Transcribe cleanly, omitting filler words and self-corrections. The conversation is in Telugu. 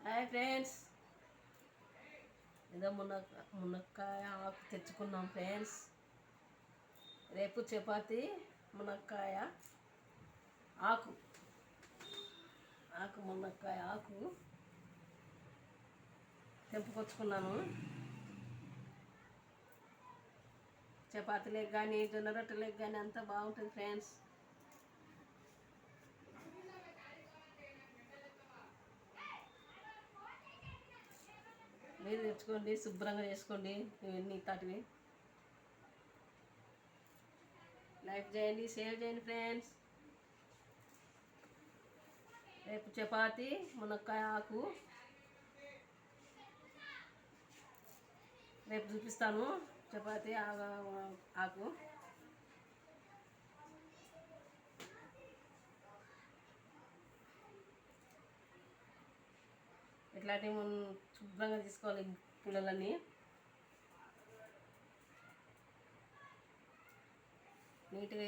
హాయ్ ఫ్రెండ్స్, ఏదో మునక్కాయ ఆకు తెచ్చుకున్నాం ఫ్రెండ్స్. రేపు చపాతి మునక్కాయ ఆకు మునక్కాయ ఆకు తెంపుకొచ్చుకున్నాను. చపాతీలకు కానీ జొన్న రొట్టెలకు కానీ అంతా బాగుంటుంది ఫ్రెండ్స్. మీరు తెచ్చుకోండి, శుభ్రంగా చేసుకోండి. ఇవన్నీ తాటివి లైక్ చేయండి, షేర్ చేయండి ఫ్రెండ్స్. రేపు చపాతి మునక్కాయ ఆకు రేపు చూపిస్తాను. చపాతి ఆకు ఇట్లాంటివి మనం శుభ్రంగా తీసుకోవాలి. పిల్లలన్నీ నీట్గా